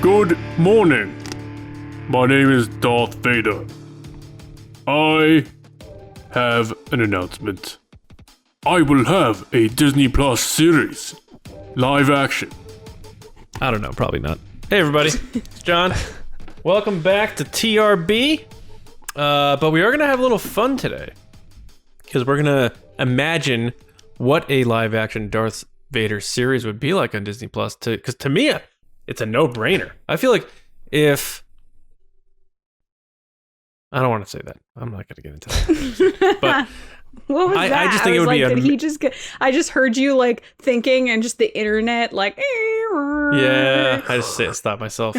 Good morning. My name is Darth Vader. I have an announcement. I will have a Disney Plus series. Live action. I don't know, probably not. Hey everybody, it's John. Welcome back to TRB. But we are going to have a little fun today. Because we're going to imagine what a live action Darth Vader series would be like on Disney Plus. Because to me, it's a no-brainer. I feel like if... I don't want to say that. I'm not going to get into that. But what was that? I just think it would be did he just get... I just heard you like thinking and just the internet like... Yeah, I just stopped myself.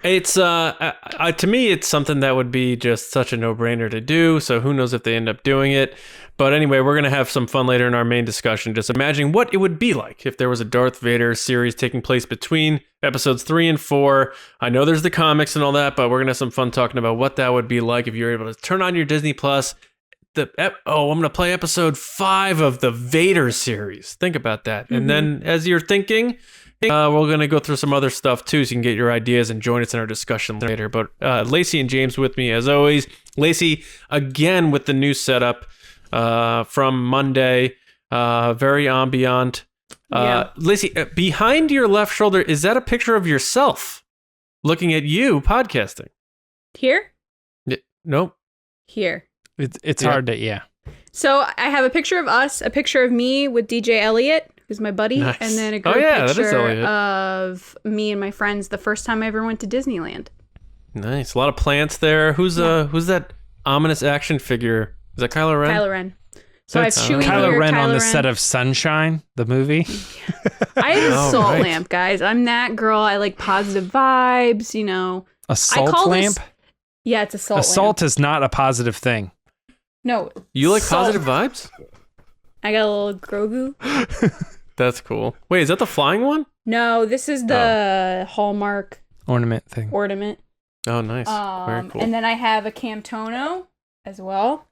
It's to me, it's something that would be just such a no-brainer to do. So who knows if they end up doing it? But anyway, we're gonna have some fun later in our main discussion. Just imagining what it would be like if there was a Darth Vader series taking place between episodes 3 and 4. I know there's the comics and all that, but we're gonna have some fun talking about what that would be like if you're able to turn on your Disney Plus. I'm gonna play episode 5 of the Vader series. Think about that, and then as you're thinking. We're going to go through some other stuff too, so you can get your ideas and join us in our discussion later. But Lacey and James with me as always. Lacey, again, with the new setup from Monday. Very ambient. Yeah. Lacey, behind your left shoulder, is that a picture of yourself looking at you podcasting? Here? Nope. Here. It's hard to, yeah. So I have a picture of us, a picture of me with DJ Elliott, who's my buddy, Nice. and then a group picture of me and my friends the first time I ever went to Disneyland. Nice. A lot of plants there. Who's that ominous action figure? Is that Kylo Ren? Kylo Ren. So I have Chewie Kylo here, Ren Kylo on the Ren. set of Sunshine, the movie. I have a salt right. lamp, guys. I'm that girl. I like positive vibes, you know. A salt lamp? Yeah, it's a salt lamp. Salt is not a positive thing. No. You like salt. positive vibes? I got a little Grogu. That's cool. Wait, is that the flying one? No, this is the Hallmark Ornament thing. ornament. Oh, nice. Very cool. And then I have a Camtono as well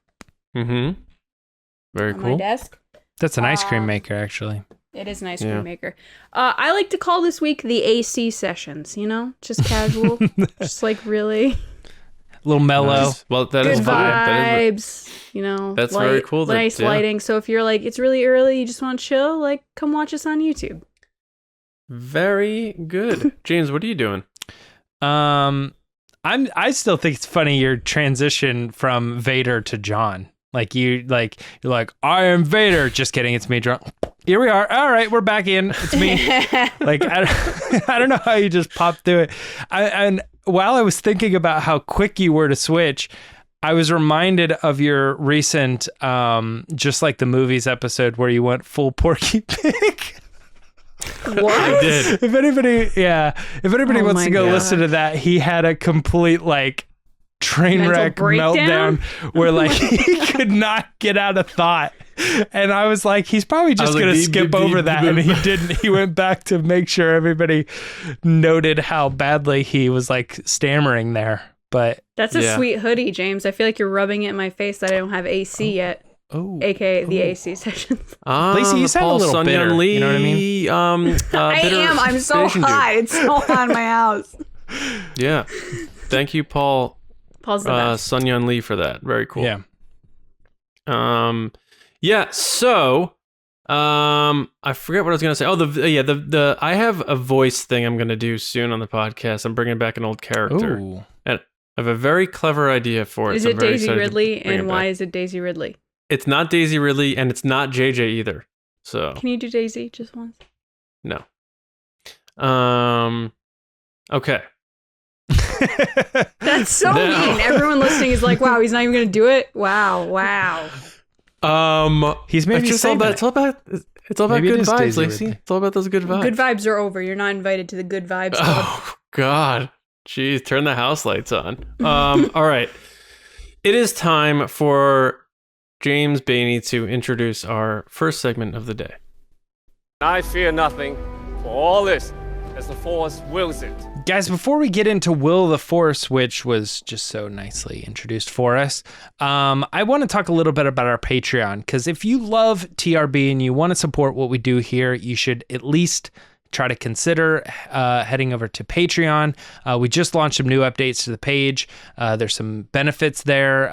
Mm-hmm. Very on cool. my desk. That's an ice cream maker, actually. It is an ice Yeah. cream maker. I like to call this week the AC sessions, you know? Just casual. Just like really A little mellow. Nice. Well, that good is fine. That is, vibes, you know? That's very cool that- Nice yeah. lighting. So if you're like, it's really early, you just want to chill, like, come watch us on YouTube. very good. James, what are you doing? I still think it's funny your transition from Vader to John. You're like, I am Vader. Just kidding, it's me, John. Here we are. All right, we're back in. It's me. I don't know how you just popped through it. And while I was thinking about how quick you were to switch, I was reminded of your recent, just like the movies episode where you went full Porky Pig. What? I did. If anybody Oh wants my to go God. listen to that, he had a complete train Mental wreck breakdown? meltdown where he could not get out of thought. And I was like, he's probably just going to skip over that. And he didn't. He went back to make sure everybody noted how badly he was stammering there. But That's a Yeah. sweet hoodie, James. I feel like you're rubbing it in my face that I don't have AC yet, aka the AC sessions. Lacey, you sound a little Sun bitter, Yun Lee, you know what I mean? I am. I'm so hot. It's so hot in my house. Yeah. Thank you, Paul Paul's the best. Sun Yun Lee, for that. Very cool. yeah. Yeah, so I forget what I was gonna say. Oh, the I have a voice thing I'm gonna do soon on the podcast. I'm bringing back an old character. Ooh. And I have a very clever idea for it. Is so it I'm very Daisy excited to Ridley? bring it And why back. is it Daisy Ridley? It's not Daisy Ridley, and it's not JJ either. So Can you do Daisy just once? no. Okay. That's so No. mean. Everyone listening is like, wow, he's not even going to do it? Wow. He's maybe it's all saving about it. it's all about Maybe it good is vibes, Daisy Lacey. Ridley. It's all about those good vibes. Good vibes are over. You're not invited to the Good Vibes Club. Oh God. Jeez, turn the house lights on. All right. It is time for James Baney to introduce our first segment of the day. I fear nothing, for all this, as the Force wills it. Guys, before we get into Will the Force, which was just so nicely introduced for us, I want to talk a little bit about our Patreon, because if you love TRB and you want to support what we do here, you should at least try to consider heading over to Patreon. We just launched some new updates to the page. There's some benefits there.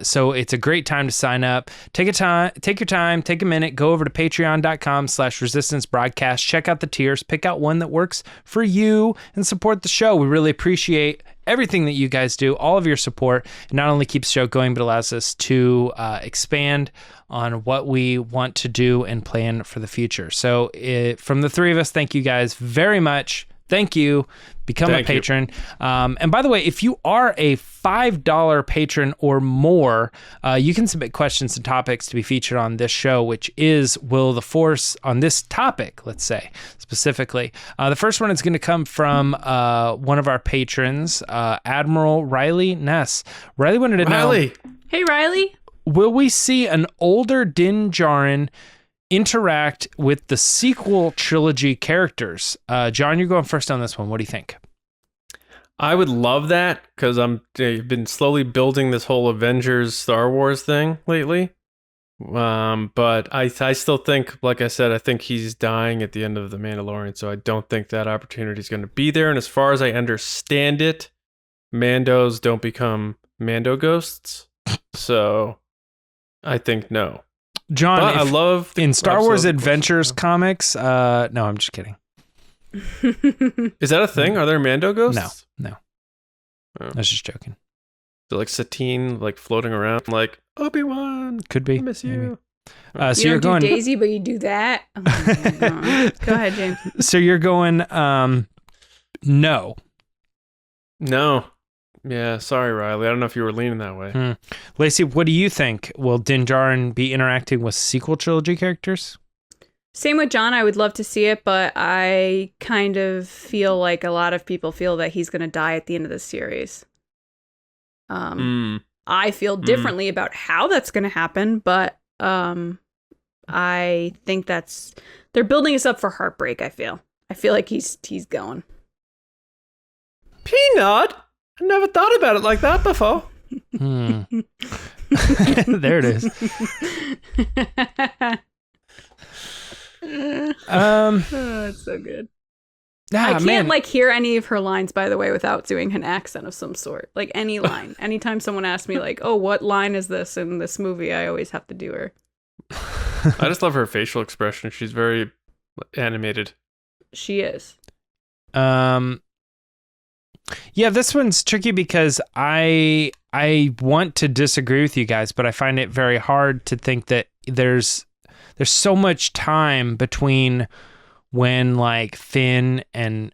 So it's a great time to sign up. Take your time, take a minute, go over to patreon.com/resistance broadcast, check out the tiers, pick out one that works for you, and support the show. We really appreciate everything that you guys do, all of your support. It not only keeps the show going, but allows us to expand on what we want to do and plan for the future. So from the three of us, thank you guys very much. Thank you. Become a patron. And by the way, if you are a $5 patron or more, you can submit questions and topics to be featured on this show, which is Will the Force, on this topic, let's say, specifically. The first one is going to come from one of our patrons, Admiral Riley Ness. Riley wanted to know... Hey, Riley. Will we see an older Din Djarin interact with the sequel trilogy characters? John, you're going first on this one. What do you think? I would love that, because I've been slowly building this whole Avengers Star Wars thing lately. But I still think, like I said, I think he's dying at the end of The Mandalorian, so I don't think that opportunity is going to be there. And as far as I understand it, Mandos don't become Mando ghosts. So I think no. John, I love in Star Wars Adventures comics. No, I'm just kidding. Is that a thing? Are there Mando ghosts? No. Oh. I was just joking. So like Satine, like floating around, like Obi-Wan. Could be. I miss you. So you you're don't going do Daisy, but you do that. Oh my God. Go ahead, James. So you're going no. No. Yeah, sorry, Riley. I don't know if you were leaning that way. Lacey, what do you think? Will Din Djarin be interacting with sequel trilogy characters? Same with John. I would love to see it, but I kind of feel like a lot of people feel that he's going to die at the end of the series. I feel differently about how that's going to happen, but I think they're building us up for heartbreak. I feel like he's going. Peanut. I never thought about it like that before. There it is. Oh, it's so good. I can't hear any of her lines, by the way, without doing an accent of some sort. Like any line. Anytime someone asks me, like, "Oh, what line is this in this movie?" I always have to do her. I just love her facial expression. She's very animated. She is. Yeah, this one's tricky because I want to disagree with you guys, but I find it very hard to think that there's so much time between when like Finn and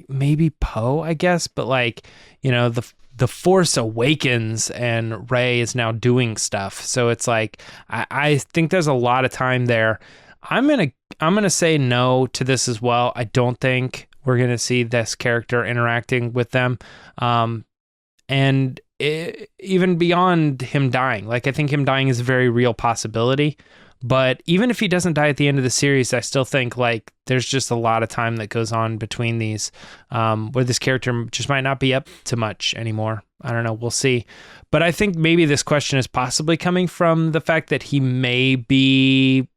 maybe Poe, I guess, but like, you know, the Force awakens and Rey is now doing stuff. So it's like I think there's a lot of time there. I'm gonna say no to this as well. I don't think we're going to see this character interacting with them. Even beyond him dying, like I think him dying is a very real possibility. But even if he doesn't die at the end of the series, I still think like there's just a lot of time that goes on between these where this character just might not be up to much anymore. I don't know. We'll see. But I think maybe this question is possibly coming from the fact that he may be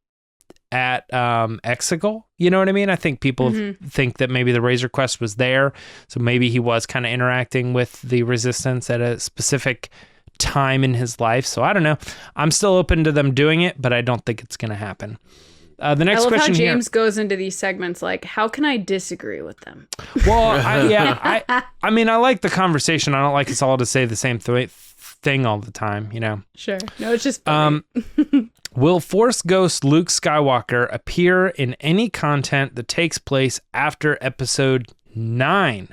at Exegol, you know what I mean? I think people think that maybe the Razor Quest was there, so maybe he was kind of interacting with the Resistance at a specific time in his life. So I don't know. I'm still open to them doing it, but I don't think it's going to happen. The next I love question how here. James goes into these segments like, how can I disagree with them? Well, I mean, I like the conversation. I don't like us all to say the same thing all the time, you know? Sure. No, it's just funny. Will Force Ghost Luke Skywalker appear in any content that takes place after episode 9?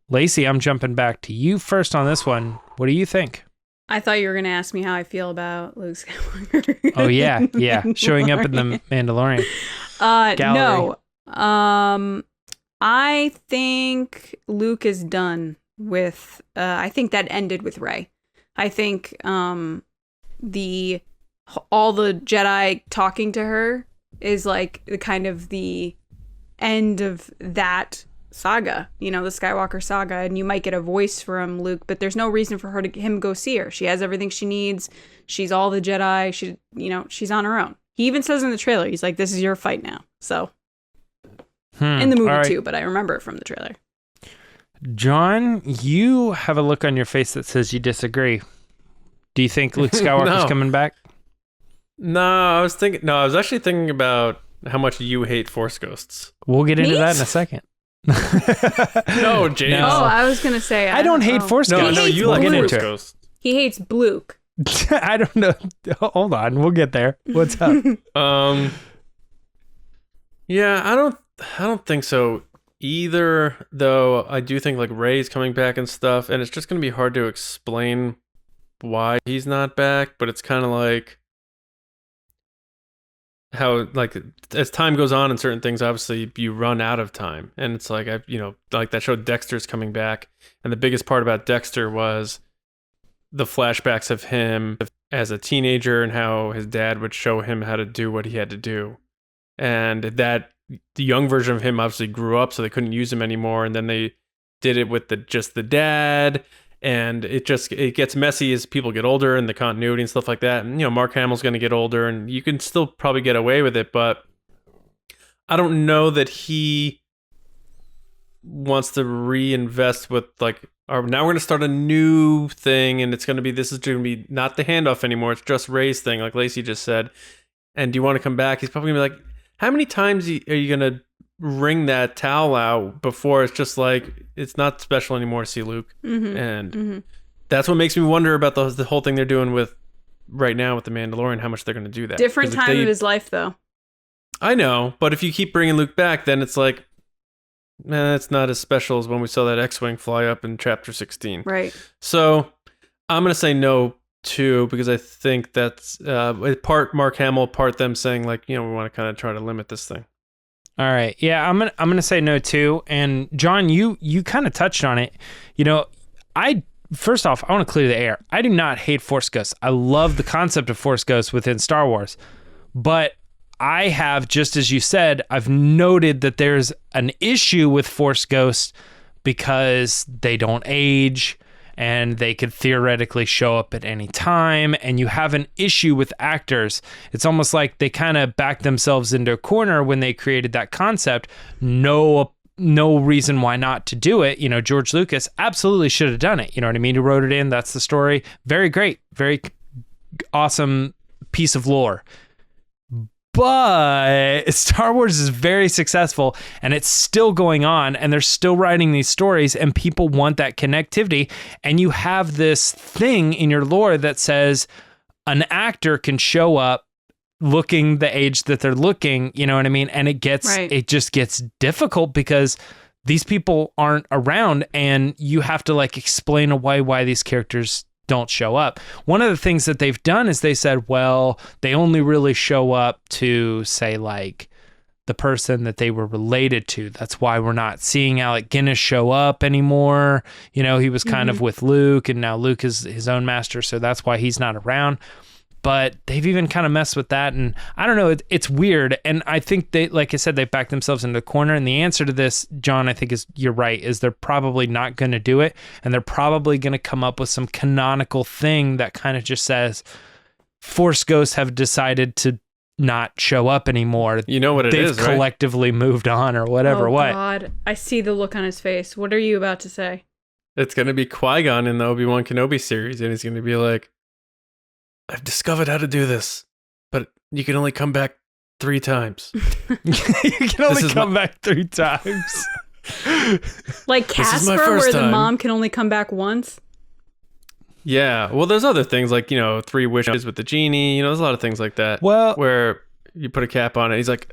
Lacey, I'm jumping back to you first on this one. What do you think? I thought you were going to ask me how I feel about Luke Skywalker. Oh, yeah. Showing up in the Mandalorian gallery. No. I think Luke is done with... I think that ended with Rey. I think all the Jedi talking to her is like the kind of the end of that saga, you know, the Skywalker saga, and you might get a voice from Luke, but there's no reason for him go see her. She has everything she needs. She's all the Jedi. She's on her own. He even says in the trailer, he's like, "This is your fight now." So In the movie all right. too, but I remember it from the trailer. John, you have a look on your face that says you disagree. Do you think Luke Skywalker's No. coming back? No, I was actually thinking about how much you hate Force ghosts. We'll get into Me? that in a second. No, James. No. Oh, I was gonna say I don't hate Force No, ghosts. no, hates you like We'll get Force into it. ghosts. He hates Luke. I don't know. Hold on, we'll get there. What's up? Yeah, I don't think so either, though. I do think like Rey's coming back and stuff, and it's just going to be hard to explain why he's not back, but it's kind of like how like as time goes on and certain things, obviously you run out of time, and it's like like that show Dexter's coming back, and the biggest part about Dexter was the flashbacks of him as a teenager and how his dad would show him how to do what he had to do. And that the young version of him obviously grew up, so they couldn't use him anymore. And then they did it with just the dad, and it gets messy as people get older and the continuity and stuff like that. And Mark Hamill's going to get older, and you can still probably get away with it, but I don't know that he wants to reinvest with like. Now we're going to start a new thing, and this is going to be not the handoff anymore. It's just Rey's thing, like Lacey just said. And do you want to come back? He's probably going to be like, how many times are you going to wring that towel out before it's just like, it's not special anymore to see Luke? And that's what makes me wonder about the whole thing they're doing with right now with the Mandalorian, how much they're going to do that. Different 'Cause time of his life, though. I know, but if you keep bringing Luke back, then it's like, it's not as special as when we saw that X-Wing fly up in Chapter 16. Right. So I'm going to say no, too, because I think that's part Mark Hamill, part them saying, like, we want to kind of try to limit this thing. All right. Yeah, I'm gonna say no too. And John, you kind of touched on it. First off, I want to clear the air. I do not hate Force Ghosts. I love the concept of Force Ghosts within Star Wars. But I have, just as you said, I've noted that there's an issue with Force Ghosts because they don't age and they could theoretically show up at any time, and you have an issue with actors. It's almost like they kind of backed themselves into a corner when they created that concept. No reason why not to do it. George Lucas absolutely should have done it. You know what I mean? He wrote it in. That's the story. Very great. Very awesome piece of lore. But Star Wars is very successful, and it's still going on, and they're still writing these stories, and people want that connectivity. And you have this thing in your lore that says an actor can show up looking the age that they're looking, you know what I mean? And it just gets difficult because these people aren't around, and you have to like explain away why these characters don't show up. One of the things that they've done is they said, well, they only really show up to say like the person that they were related to. That's why we're not seeing Alec Guinness show up anymore. He was kind of with Luke, and now Luke is his own master, so that's why he's not around. But they've even kind of messed with that, and I don't know, it's weird. And I think they, like I said, they backed themselves into the corner. And the answer to this, John, I think you're right, is they're probably not going to do it, and they're probably going to come up with some canonical thing that kind of just says Force Ghosts have decided to not show up anymore. You know what it is, They've right? collectively moved on or whatever. What? God, I see the look on his face. What are you about to say? It's going to be Qui-Gon in the Obi-Wan Kenobi series, and he's going to be like, I've discovered how to do this, but you can only come back 3 times. You can only come back 3 times. Like This is my Casper, first where the time. mom can only come back once? Yeah, well, there's other things like, 3 wishes with the genie. There's a lot of things like that. Well, where you put a cap on it. He's like,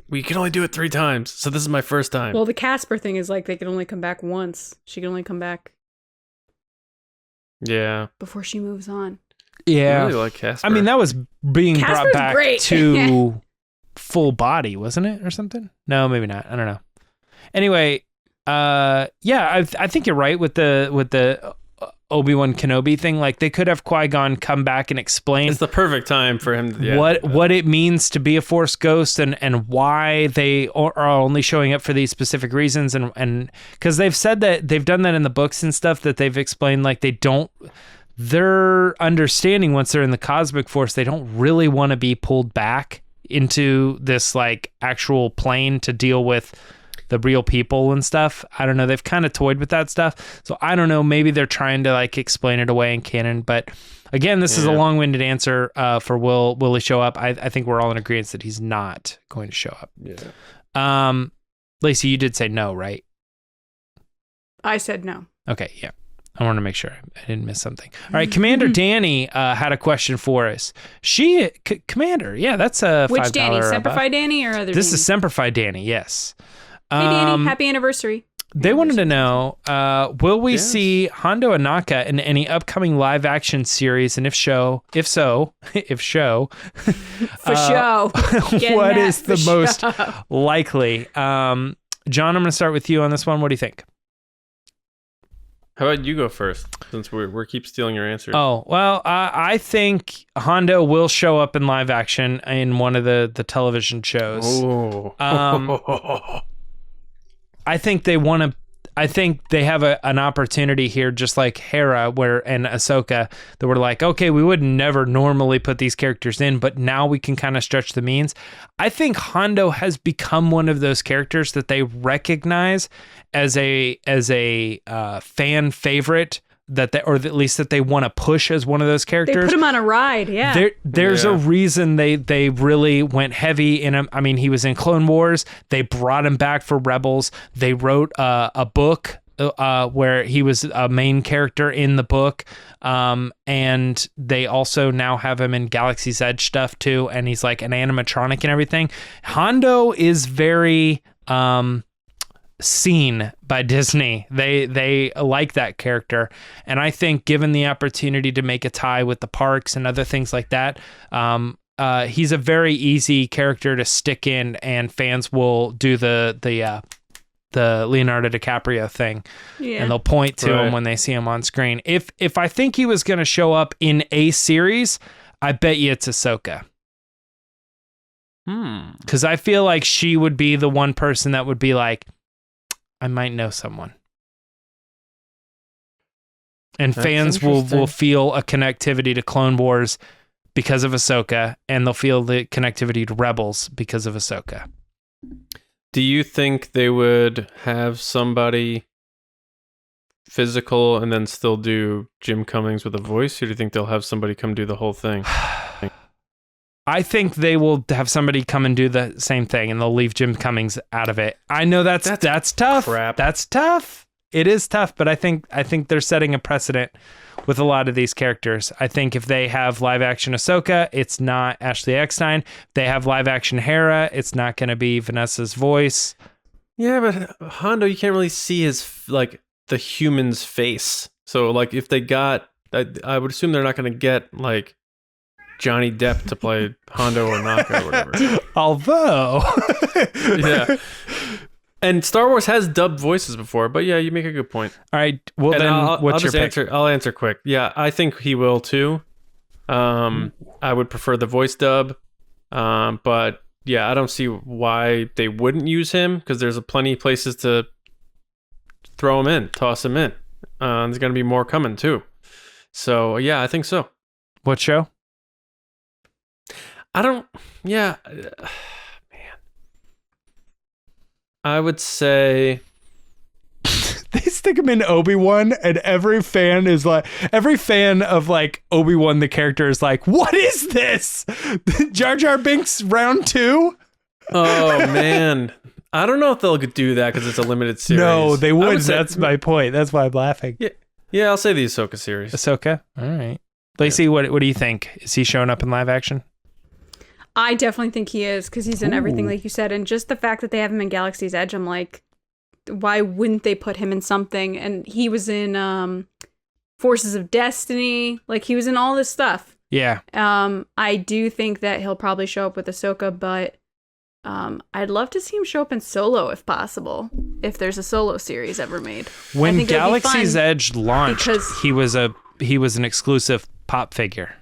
well, you can only do it 3 times, so this is my first time. Well, the Casper thing is like they can only come back once. She can only come back yeah. before she moves on. yeah. I really like Casper. I mean, that was being Casper's brought back great. to full body, wasn't it, or something? No, maybe not. I don't know. Anyway, yeah, I think you're right with the Obi-Wan Kenobi thing. Like, they could have Qui-Gon come back and explain it's the perfect time for him. what it means to be a Force ghost and why they are only showing up for these specific reasons, and because they've said that they've done that in the books and stuff, that they've explained like their understanding once they're in the cosmic force, they don't really want to be pulled back into this like actual plane to deal with the real people and stuff. I don't know. They've kind of toyed with that stuff. So I don't know. Maybe they're trying to like explain it away in canon. But again, this is a long-winded answer for will he show up? I think we're all in agreement that he's not going to show up. Yeah. Lacey, you did say no, right? I said no. Okay, yeah. I want to make sure I didn't miss something. All right, Commander Danny had a question for us. Commander, yeah, that's a Which $5 Danny? Semper buff. Fi Danny or other This Danny? is Semper Fi Danny, yes. Hey Danny, happy anniversary. They wanted to know, will we see Hondo Ohnaka in any upcoming live action series? And if so, For show. what is the for most show. likely? John, I'm going to start with you on this one. What do you think? How about you go first, since we keep stealing your answers? Oh, well, I think Hondo will show up in live action in one of the television shows. Oh. I think they want to. I think they have an opportunity here, just like Hera and Ahsoka, that were like, okay, we would never normally put these characters in, but now we can kind of stretch the means. I think Hondo has become one of those characters that they recognize as a fan favorite, or at least that they want to push as one of those characters. They put him on a ride, yeah. There's a reason they really went heavy in him. I mean, he was in Clone Wars. They brought him back for Rebels. They wrote a book where he was a main character in the book. And they also now have him in Galaxy's Edge stuff too. And he's like an animatronic and everything. Hondo is very seen by Disney. They like that character, and I think given the opportunity to make a tie with the parks and other things like that, he's a very easy character to stick in, and fans will do the Leonardo DiCaprio thing, and they'll point to him when they see him on screen. If I think he was going to show up in a series, I bet you it's Ahsoka. Because I feel like she would be the one person that would be like, I might know someone. And fans will feel a connectivity to Clone Wars because of Ahsoka, and they'll feel the connectivity to Rebels because of Ahsoka. Do you think they would have somebody physical and then still do Jim Cummings with a voice, or do you think they'll have somebody come do the whole thing? I think they will have somebody come and do the same thing, and they'll leave Jim Cummings out of it. I know that's tough. Crap. That's tough. It is tough, but I think they're setting a precedent with a lot of these characters. I think if they have live action Ahsoka, it's not Ashley Eckstein. If they have live action Hera, it's not going to be Vanessa's voice. Yeah, but Hondo, you can't really see his the human's face. So like if they got, I would assume they're not going to get like Johnny Depp to play Hondo Ohnaka or whatever. Although, yeah. And Star Wars has dubbed voices before, but yeah, you make a good point. All right, well and then, what's your pick? I'll answer quick. Yeah, I think he will too. I would prefer the voice dub, but yeah, I don't see why they wouldn't use him because there's plenty of places to throw him in, toss him in. There's going to be more coming too. So yeah, I think so. What show? Man. I would say they stick him in Obi-Wan, and every fan of like Obi-Wan the character is like, what is this? Jar Jar Binks round 2? Oh man, I don't know if they'll do that because it's a limited series. No, they would. That's my point. That's why I'm laughing. Yeah, I'll say the Ahsoka series. Ahsoka. All right, Lacey, what do you think? Is he showing up in live action? I definitely think he is because he's in everything, like you said. And just the fact that they have him in Galaxy's Edge, I'm like, why wouldn't they put him in something? And he was in Forces of Destiny. Like, he was in all this stuff. Yeah. I do think that he'll probably show up with Ahsoka, but I'd love to see him show up in Solo if possible, if there's a Solo series ever made. When Galaxy's Edge launched, he was an exclusive pop figure.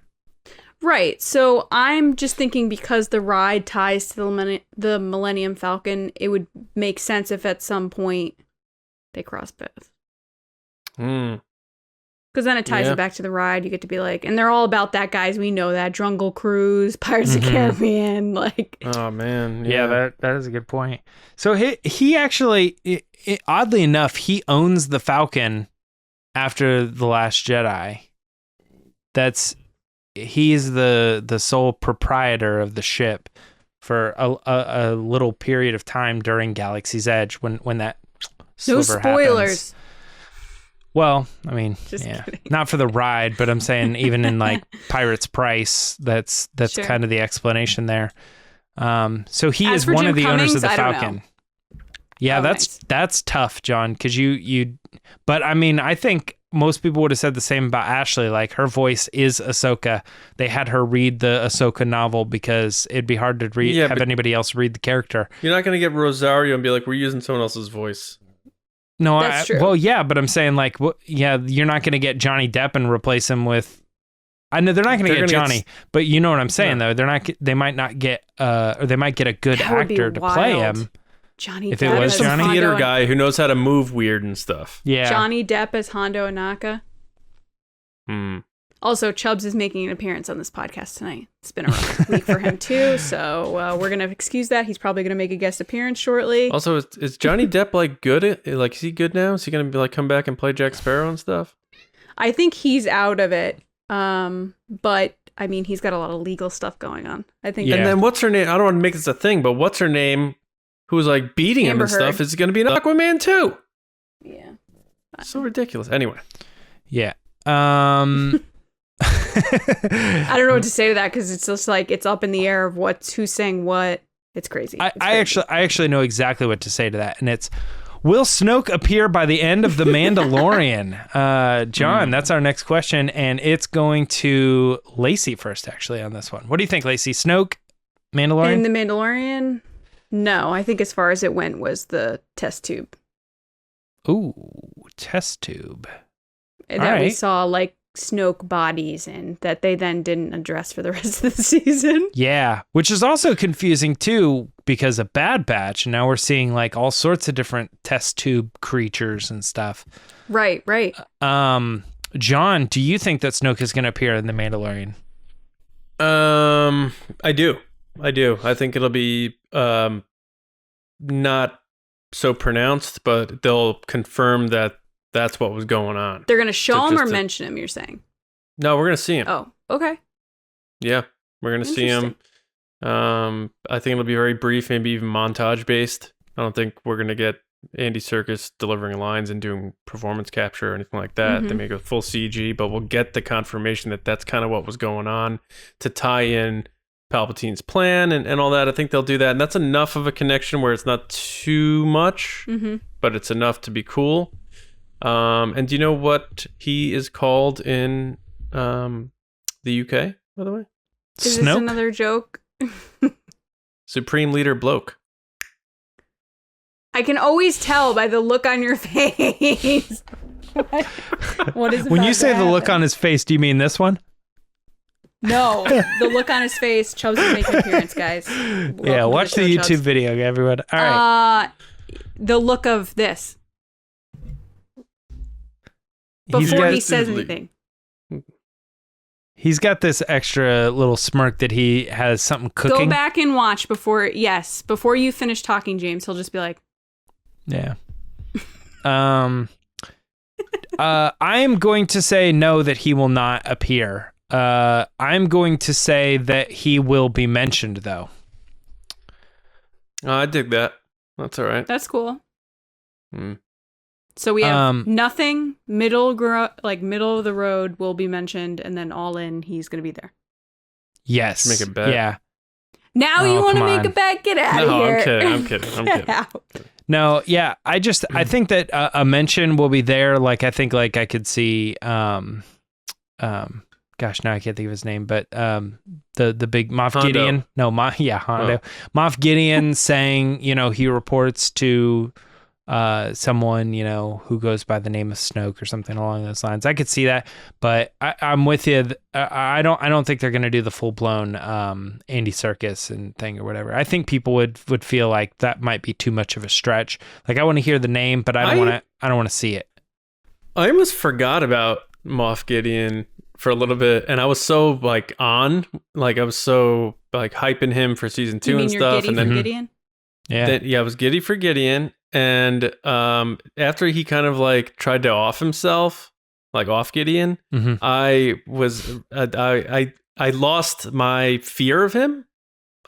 Right. So I'm just thinking because the ride ties to the Millennium Falcon, it would make sense if at some point they cross paths. Because then it ties it back to the ride. You get to be like, and they're all about that, guys. We know that. Drungle Cruise, Pirates of the Caribbean. Like, Oh, man. Yeah, that is a good point. So he actually, oddly enough, he owns the Falcon after The Last Jedi. He's the sole proprietor of the ship for a little period of time during Galaxy's Edge when that no sliver spoilers. happens. Well, I mean, Just yeah, kidding. not for the ride, but I'm saying even in like Pirate's Price, that's Sure. kind of the explanation there. So he As is for one Jim of the owners of the Cummings, I don't Falcon. know. Yeah, Oh, that's nice. tough, John, because you. But I mean, I think most people would have said the same about Ashley. Like her voice is Ahsoka. They had her read the Ahsoka novel because it'd be hard to Yeah, have but- anybody else read the character. You're not going to get Rosario and be like, we're using someone else's voice. No, That's true. well, yeah, but I'm saying like, yeah, you're not going to get Johnny Depp and replace him with. I know they're not going to They're get gonna Johnny, but you know what I'm saying though. They're not. They might not get. Or they might get a good That would be actor to play wild. him. Johnny If it Depp was as Johnny? Hondo Theater and- guy who knows how to move weird and stuff. Yeah. Johnny Depp as Hondo Ohnaka. Hmm. Also, Chubbs is making an appearance on this podcast tonight. It's been a rough week for him too, so we're gonna excuse that. He's probably gonna make a guest appearance shortly. Also, is Johnny Depp like good at, like, is he good now? Is he going to be like come back and play Jack Sparrow and stuff? I think he's out of it, but I mean, he's got a lot of legal stuff going on. I think. Yeah. And then what's her name? I don't want to make this a thing, but what's her name? Who was like beating him Amber and stuff? Heard. Is going to be an Aquaman too? Yeah. So ridiculous. Anyway, Yeah. I don't know what to say to that because it's just like it's up in the air of who's saying what. It's crazy. It's crazy. I actually know exactly what to say to that, and it's, will Snoke appear by the end of The Mandalorian? John, that's our next question, and it's going to Lacey first, actually, on this one. What do you think, Lacey? Snoke, Mandalorian? In the Mandalorian, no. I think as far as it went was the test tube Ooh, test tube. that All we right. saw like Snoke bodies in that they then didn't address for the rest of the season. Yeah, which is also confusing too because of Bad Batch. Now we're seeing like all sorts of different test tube creatures and stuff. Right. John, do you think that Snoke is going to appear in The Mandalorian? I do. I think it'll be not so pronounced, but they'll confirm that that's what was going on. They're gonna show him or just to- mention him. You're saying? No, we're gonna see him. Oh, okay. Yeah, we're gonna see him. I think it'll be very brief, maybe even montage based. I don't think we're gonna get Andy Serkis delivering lines and doing performance capture or anything like that. They may go full CG, but we'll get the confirmation that that's kind of what was going on to tie in Palpatine's plan and all that. I think they'll do that, and that's enough of a connection where it's not too much, but it's enough to be cool. And do you know what he is called in the UK, by the way? Is this Snoke? another joke? Supreme Leader Bloke. I can always tell by the look on your face. What is When about you say to the look happen? on his face, do you mean this one? No, the look on his face. Chubbs is making an appearance, guys. Welcome Yeah, to watch the show, YouTube Chubbs. video, everyone. All right. The look of this He's before got- he says anything. He's got this extra little smirk that he has something Go cooking. back and watch before you finish talking, James. He'll just be like, Yeah. I'm going to say no, that he will not appear. I'm going to say that he will be mentioned, though. I dig that. That's all right. "That's cool." Mm. So we have nothing, middle of the road will be mentioned, and then all in, he's going to be there. Yes. Make a bet. Yeah. Now Oh, you want to come make on. a bet? Get out No, of here. I'm kidding. Get out. No, yeah. I think that a mention will be there. Like, I think like I could see, gosh, now I can't think of his name, but the big Moff Hondo. Gideon. No, Hondo. Moff Gideon saying, he reports to someone, who goes by the name of Snoke or something along those lines. I could see that, but I'm with you. I don't think they're going to do the full blown Andy Serkis and thing or whatever. I think people would feel like that might be too much of a stretch. Like, I want to hear the name, but I don't want to see it. I almost forgot about Moff Gideon for a little bit, and I was so like I was so like hyping him for season 2 You mean and you're stuff, giddy and for then Gideon? Yeah. I was giddy for Gideon, and after he kind of like tried to off himself, like off Gideon, Mhm. I was I lost my fear of him.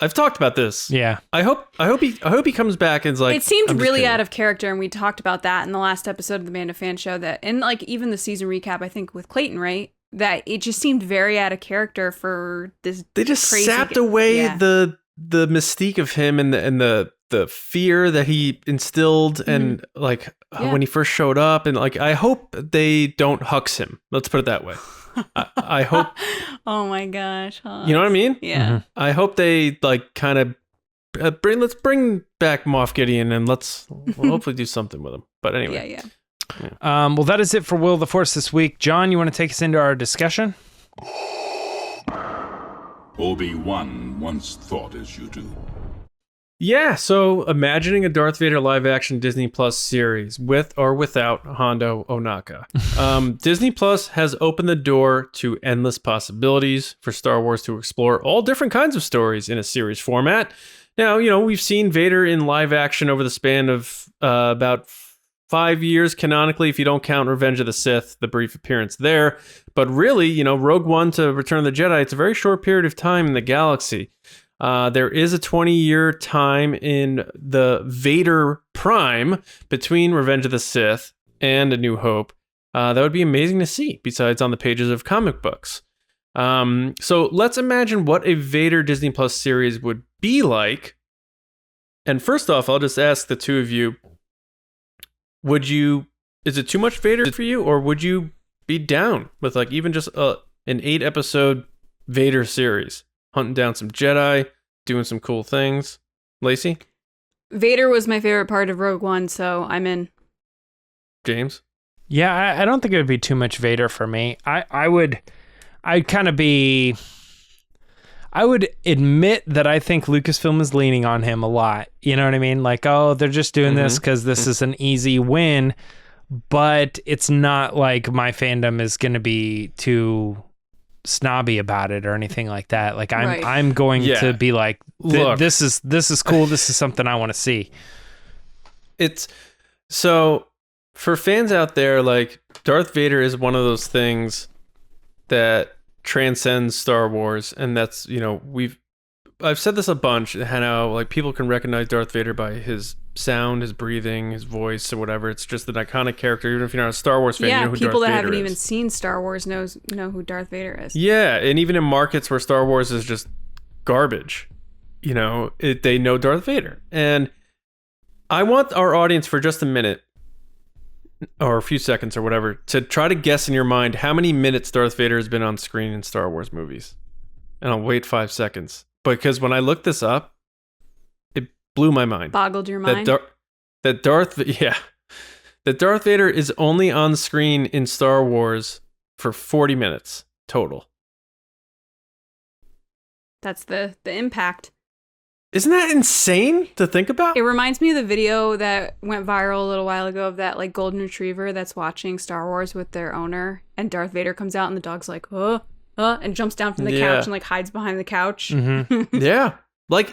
I've talked about this. Yeah. I hope he comes back and is like. It seemed I'm just really kidding. out of character, and we talked about that in the last episode of the Manda Fan Show. That, and like even the season recap, I think with Clayton, right? That it just seemed very out of character for this. They just crazy sapped away yeah. the mystique of him and the fear that he instilled, and like Yeah. when he first showed up, and like I hope they don't hux him. Let's put it that way. I hope. Oh my gosh! Huh? You know what I mean? Yeah. I hope they like kind of let's bring back Moff Gideon and we'll hopefully do something with him. But anyway, Yeah. Well, that is it for Will of the Force this week. John, you want to take us into our discussion? Obi-Wan once thought as you do. Yeah, so imagining a Darth Vader live action Disney Plus series with or without Hondo Ohnaka. Disney Plus has opened the door to endless possibilities for Star Wars to explore all different kinds of stories in a series format. Now, we've seen Vader in live action over the span of about 5 years canonically, if you don't count Revenge of the Sith, the brief appearance there. But really, Rogue One to Return of the Jedi, it's a very short period of time in the galaxy. There is a 20-year time in the Vader Prime between Revenge of the Sith and A New Hope. That would be amazing to see, besides on the pages of comic books. So let's imagine what a Vader Disney Plus series would be like. And first off, I'll just ask the two of you, is it too much Vader for you, or would you be down with like even just an 8-episode Vader series? Hunting down some Jedi, doing some cool things. Lacey? Vader was my favorite part of Rogue One, so I'm in. James? Yeah, I don't think it would be too much Vader for me. I would admit that I think Lucasfilm is leaning on him a lot. You know what I mean? Like, oh, they're just doing this because this is an easy win, but it's not like my fandom is going to be too snobby about it or anything like that. Like I'm going to be like, Look, this is cool. This is something I want to see. It's so for fans out there, like Darth Vader is one of those things that transcends Star Wars, and that's I've said this a bunch, how like people can recognize Darth Vader by his sound, his breathing, his voice, or whatever. It's just an iconic character. Even if you're not a Star Wars fan, Yeah, you know who people Darth that Vader haven't is. even seen Star Wars know who Darth Vader is. Yeah, and even in markets where Star Wars is just garbage, they know Darth Vader. And I want our audience for just a minute, or a few seconds or whatever, to try to guess in your mind how many minutes Darth Vader has been on screen in Star Wars movies. And I'll wait 5 seconds. Because when I looked this up, it blew my mind. Boggled your mind? That Darth Vader is only on screen in Star Wars for 40 minutes total. That's the impact. Isn't that insane to think about? It reminds me of the video that went viral a little while ago of that like golden retriever that's watching Star Wars with their owner, and Darth Vader comes out and the dog's like, and jumps down from the couch and like hides behind the couch. Mm-hmm. Yeah. Like,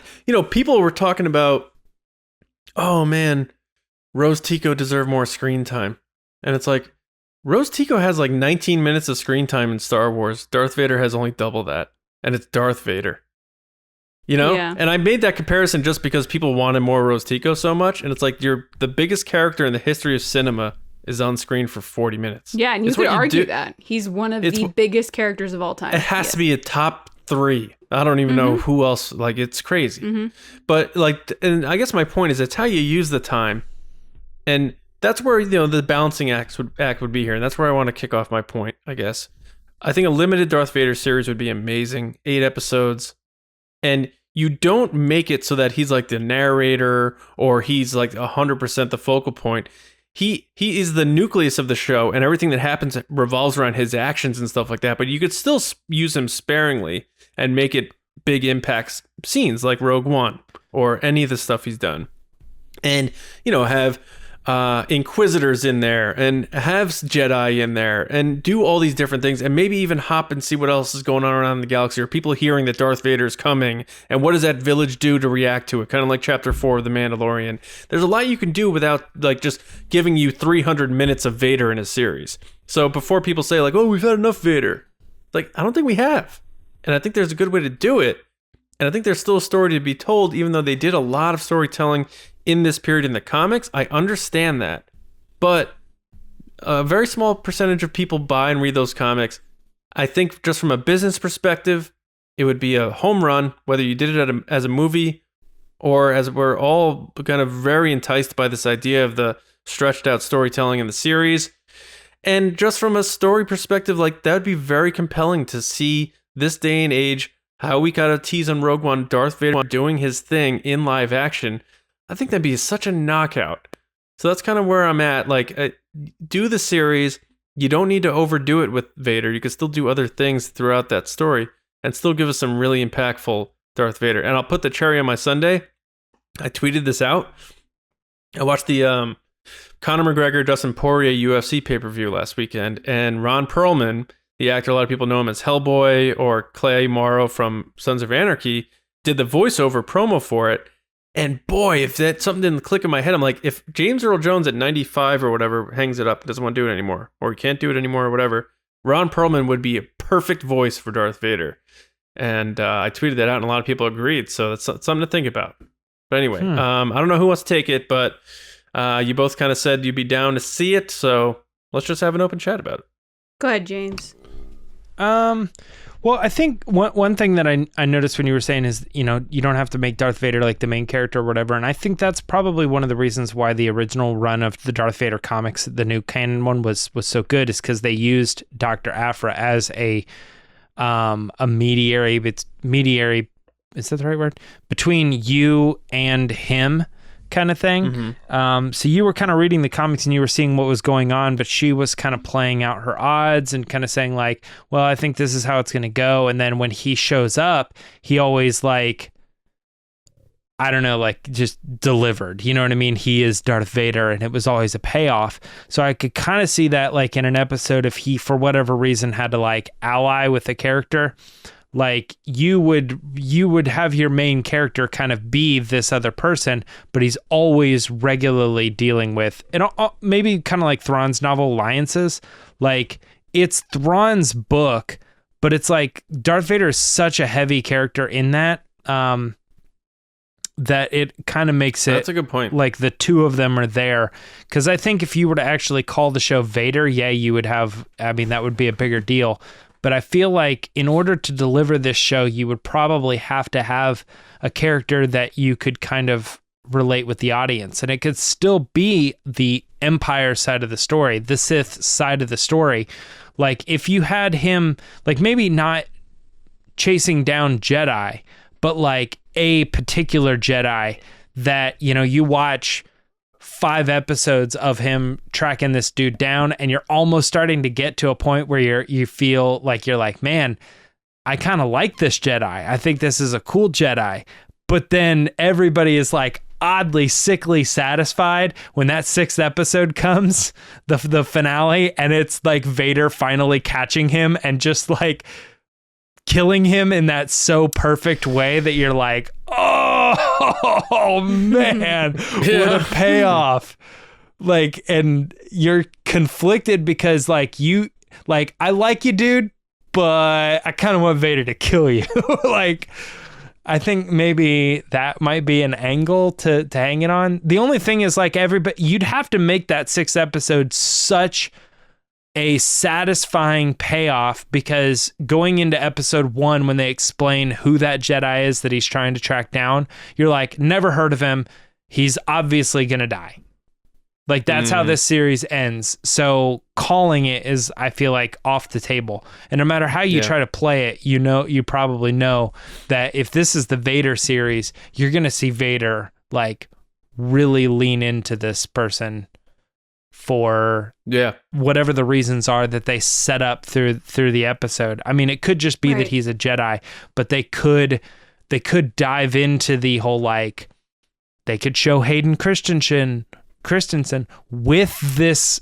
people were talking about, oh man, Rose Tico deserved more screen time. And it's like, Rose Tico has like 19 minutes of screen time in Star Wars. Darth Vader has only double that. And it's Darth Vader. Yeah. And I made that comparison just because people wanted more Rose Tico so much. And it's like, the biggest character in the history of cinema is on screen for 40 minutes. Yeah, and you It's could what argue do. that. He's one of the biggest characters of all time. It has to be a top 3. I don't even know who else. Like, it's crazy. But like, and I guess my point is, it's how you use the time. And that's where, the balancing act would be here. And that's where I want to kick off my point, I guess. I think a limited Darth Vader series would be amazing. 8 episodes. And you don't make it so that he's like the narrator or he's like 100% the focal point. He is the nucleus of the show, and everything that happens revolves around his actions and stuff like that. But you could still use him sparingly and make it big impact scenes like Rogue One or any of the stuff he's done. And, have Inquisitors in there and have Jedi in there and do all these different things and maybe even hop and see what else is going on around the galaxy, or people hearing that Darth Vader is coming and what does that village do to react to it, kind of like chapter 4 of The Mandalorian. There's a lot you can do without like just giving you 300 minutes of Vader in a series. So before people say like, oh, we've had enough Vader, like, I don't think we have. And I think there's a good way to do it. And I think there's still a story to be told, even though they did a lot of storytelling in this period in the comics. I understand that. But a very small percentage of people buy and read those comics. I think just from a business perspective, it would be a home run, whether you did it as a movie or as we're all kind of very enticed by this idea of the stretched out storytelling in the series. And just from a story perspective, like, that would be very compelling to see this day and age, how we got a tease on Rogue One, Darth Vader doing his thing in live action. I think that'd be such a knockout. So that's kind of where I'm at. Like, do the series. You don't need to overdo it with Vader. You could still do other things throughout that story and still give us some really impactful Darth Vader. And I'll put the cherry on my sundae. I tweeted this out. I watched the Conor McGregor, Dustin Poirier UFC pay-per-view last weekend, and Ron Perlman, the actor a lot of people know him as Hellboy or Clay Morrow from Sons of Anarchy, did the voiceover promo for it. And boy, if that something didn't click in my head, I'm like, if James Earl Jones at 95 or whatever hangs it up, doesn't want to do it anymore, or he can't do it anymore or whatever, Ron Perlman would be a perfect voice for Darth Vader. And I tweeted that out, and a lot of people agreed. So that's something to think about. But anyway, I don't know who wants to take it, but you both kind of said you'd be down to see it. So let's just have an open chat about it. Go ahead, James. Well, I think one thing that I noticed when you were saying is, you know, you don't have to make Darth Vader like the main character or whatever. And I think that's probably one of the reasons why the original run of the Darth Vader comics, the new canon one, was so good, is because they used Dr. Aphra as a mediary. It's mediary. Is that the right word? Between you and him, kind of thing. Mm-hmm. So you were kind of reading the comics and you were seeing what was going on, but she was kind of playing out her odds and kind of saying like, well, I think this is how it's going to go. And then when he shows up, he always like, I don't know, like just delivered, you know what I mean? He is Darth Vader, and it was always a payoff. So I could kind of see that like in an episode, if he, for whatever reason, had to like ally with a character, like you would have your main character kind of be this other person, but he's always regularly dealing with, and maybe kind of like Thrawn's novel Alliances. Like, it's Thrawn's book, but it's like Darth Vader is such a heavy character in that, that it kind of makes it, that's a good point, like the two of them are there. Because I think if you were to actually call the show Vader, yeah, you would have, I mean, that would be a bigger deal. But I feel like in order to deliver this show, you would probably have to have a character that you could kind of relate with the audience. And it could still be the Empire side of the story, the Sith side of the story. Like, if you had him, like, maybe not chasing down Jedi, but like a particular Jedi that, you know, you watch 5 episodes of him tracking this dude down, and you're almost starting to get to a point where you feel like you're like, man, I kind of like this Jedi. I think this is a cool Jedi. But then everybody is like oddly sickly satisfied when that 6th episode comes, the finale, and it's like Vader finally catching him and just like killing him in that so perfect way that you're like, oh man, what a payoff. Like, and you're conflicted because like I like you, dude, but I kind of want Vader to kill you. Like, I think maybe that might be an angle to hang it on. The only thing is, like, you'd have to make that 6th episode such a satisfying payoff, because going into episode 1, when they explain who that Jedi is that he's trying to track down, you're like, never heard of him. He's obviously going to die. Like, that's how this series ends. So calling it is, I feel like, off the table. And no matter how you try to play it, you probably know that if this is the Vader series, you're going to see Vader like really lean into this person for whatever the reasons are that they set up through the episode. I mean, it could just be that he's a Jedi, but they could dive into the whole, like, they could show Hayden Christensen Christensen with this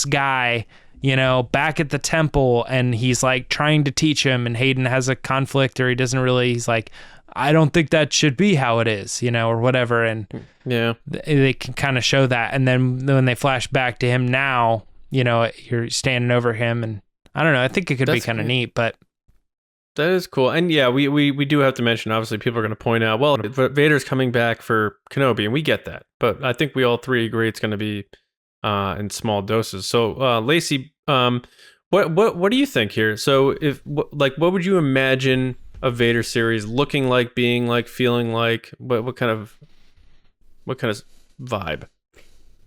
guy, you know, back at the temple, and he's like trying to teach him, and Hayden has a conflict, or he's like, I don't think that should be how it is, you know, or whatever. And they can kind of show that. And then when they flash back to him now, you know, you're standing over him, and I don't know, I think it could be kind of neat, but that is cool. And yeah, we do have to mention, obviously people are going to point out, well, Vader's coming back for Kenobi, and we get that. But I think we all three agree it's going to be in small doses. So Lacey, what do you think here? So what would you imagine a Vader series looking like, being like, feeling like? What kind of vibe?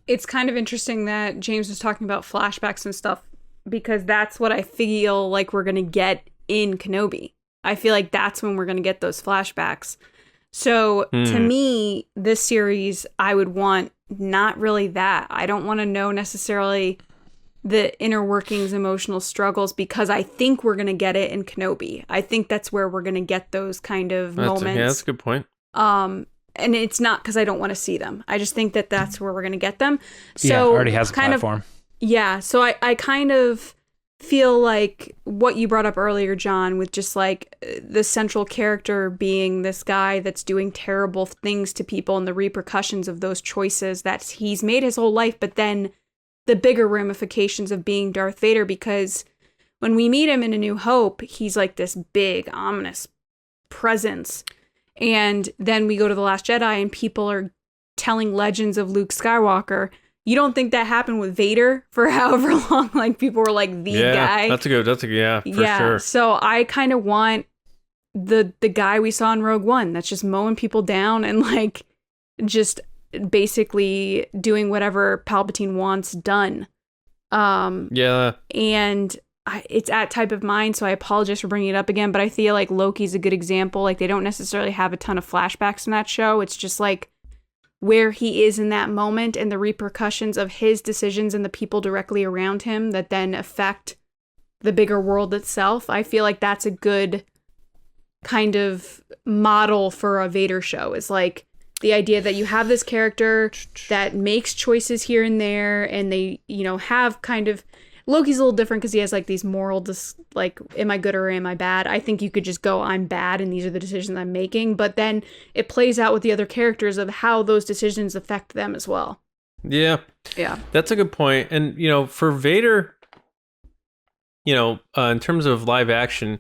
It's kind of interesting that James was talking about flashbacks and stuff, because that's what I feel like we're going to get in Kenobi. I feel like that's when we're going to get those flashbacks. So to me, this series, I would want not really that. I don't want to know necessarily the inner workings, emotional struggles, because I think we're going to get it in Kenobi. I think that's where we're going to get those kind of moments. Yeah, that's a good point. And it's not because I don't want to see them. I just think that that's where we're going to get them. So yeah, already has a platform. So I kind of feel like what you brought up earlier, John, with just like the central character being this guy that's doing terrible things to people and the repercussions of those choices that he's made his whole life, but then the bigger ramifications of being Darth Vader, because when we meet him in A New Hope, he's like this big, ominous presence. And then we go to The Last Jedi and people are telling legends of Luke Skywalker. You don't think that happened with Vader for however long? Like, people were like, the guy. That's a good, for sure. So I kind of want the guy we saw in Rogue One that's just mowing people down and like just basically doing whatever Palpatine wants done. And it's at Type of Mind, so I apologize for bringing it up again, but I feel like Loki's a good example. Like, they don't necessarily have a ton of flashbacks in that show. It's just like where he is in that moment and the repercussions of his decisions and the people directly around him that then affect the bigger world itself. I feel like that's a good kind of model for a Vader show, is like the idea that you have this character that makes choices here and there, and they, you know, have kind of, Loki's a little different because he has like these moral, like, am I good or am I bad? I think you could just go, I'm bad and these are the decisions I'm making. But then it plays out with the other characters of how those decisions affect them as well. Yeah. Yeah. That's a good point. And, you know, for Vader, you know, in terms of live action,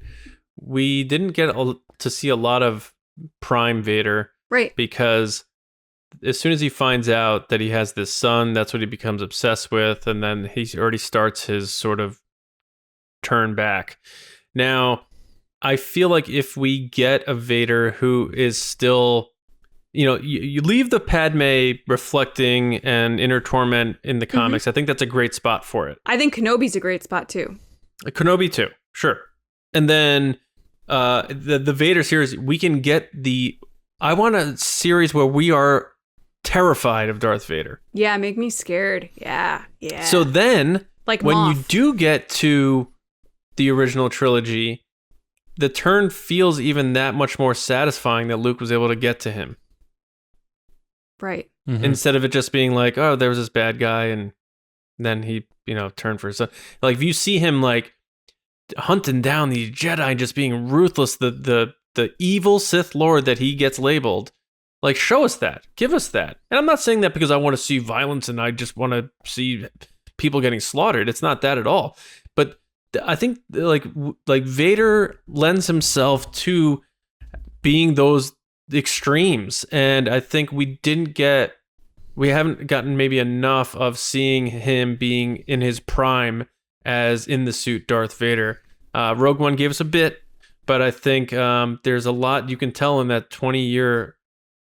we didn't get to see a lot of Prime Vader. Right. Because as soon as he finds out that he has this son, that's what he becomes obsessed with. And then he already starts his sort of turn back. Now, I feel like if we get a Vader who is still, you know, you leave the Padme reflecting and inner torment in the comics. I think that's a great spot for it. I think Kenobi's a great spot too. Kenobi too, sure. And then the Vader series, we can get I want a series where we are terrified of Darth Vader. Yeah, make me scared. Yeah. So then, like when Moff. you do get to the original trilogy, the turn feels even that much more satisfying that Luke was able to get to him. Right. Mm-hmm. Instead of it just being like, oh, there was this bad guy and then he, you know, turned for his son. Like, if you see him like hunting down these Jedi and just being ruthless, the evil Sith Lord that he gets labeled, like, show us that. Give us that. And I'm not saying that because I want to see violence and I just want to see people getting slaughtered. It's not that at all. But I think like Vader lends himself to being those extremes. And I think we haven't gotten maybe enough of seeing him being in his prime as in the suit Darth Vader. Rogue One gave us a bit, but I think there's a lot you can tell in that 20-year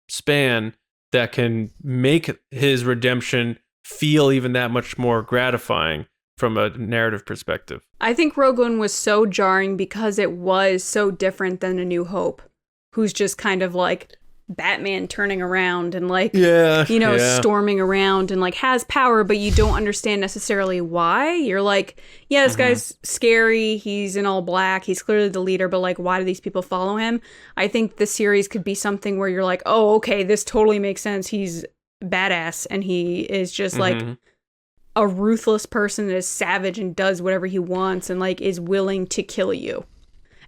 span that can make his redemption feel even that much more gratifying from a narrative perspective. I think Rogue One was so jarring because it was so different than A New Hope, who's just kind of like Batman turning around and like, storming around and like has power, but you don't understand necessarily why. You're like, yeah, this guy's scary. He's in all black. He's clearly the leader, but like, why do these people follow him? I think the series could be something where you're like, oh, okay, this totally makes sense. He's badass, and he is just like a ruthless person that is savage and does whatever he wants and like is willing to kill you.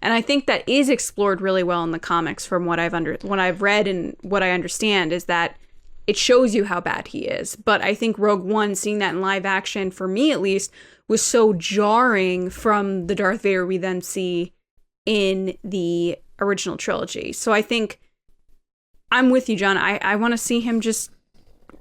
And I think that is explored really well in the comics from what I've read and what I understand is that it shows you how bad he is. But I think Rogue One, seeing that in live action, for me at least, was so jarring from the Darth Vader we then see in the original trilogy. So I think I'm with you, John. I want to see him just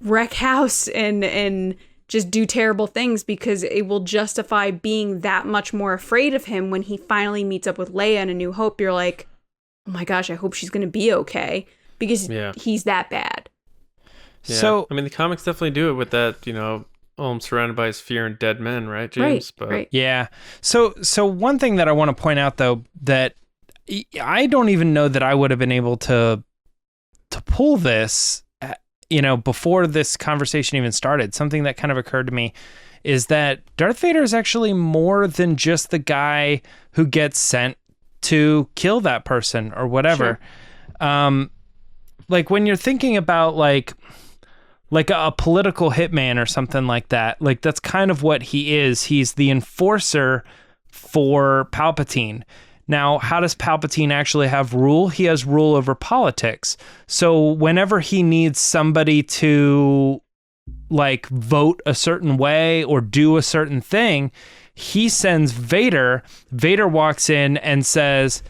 wreck house and just do terrible things, because it will justify being that much more afraid of him when he finally meets up with Leia in A New Hope. You're like, oh my gosh, I hope she's going to be okay, because he's that bad. Yeah. So, I mean, the comics definitely do it with that, surrounded by his fear and dead men, right, James? Right. Yeah. So one thing that I want to point out, though, that I don't even know that I would have been able to pull this, before this conversation even started. Something that kind of occurred to me is that Darth Vader is actually more than just the guy who gets sent to kill that person or whatever. Sure. Like when you're thinking about like a political hitman or something like that, like that's kind of what he is. He's the enforcer for Palpatine. Now, how does Palpatine actually have rule? He has rule over politics. So whenever he needs somebody to like vote a certain way or do a certain thing, he sends Vader. Vader walks in and says,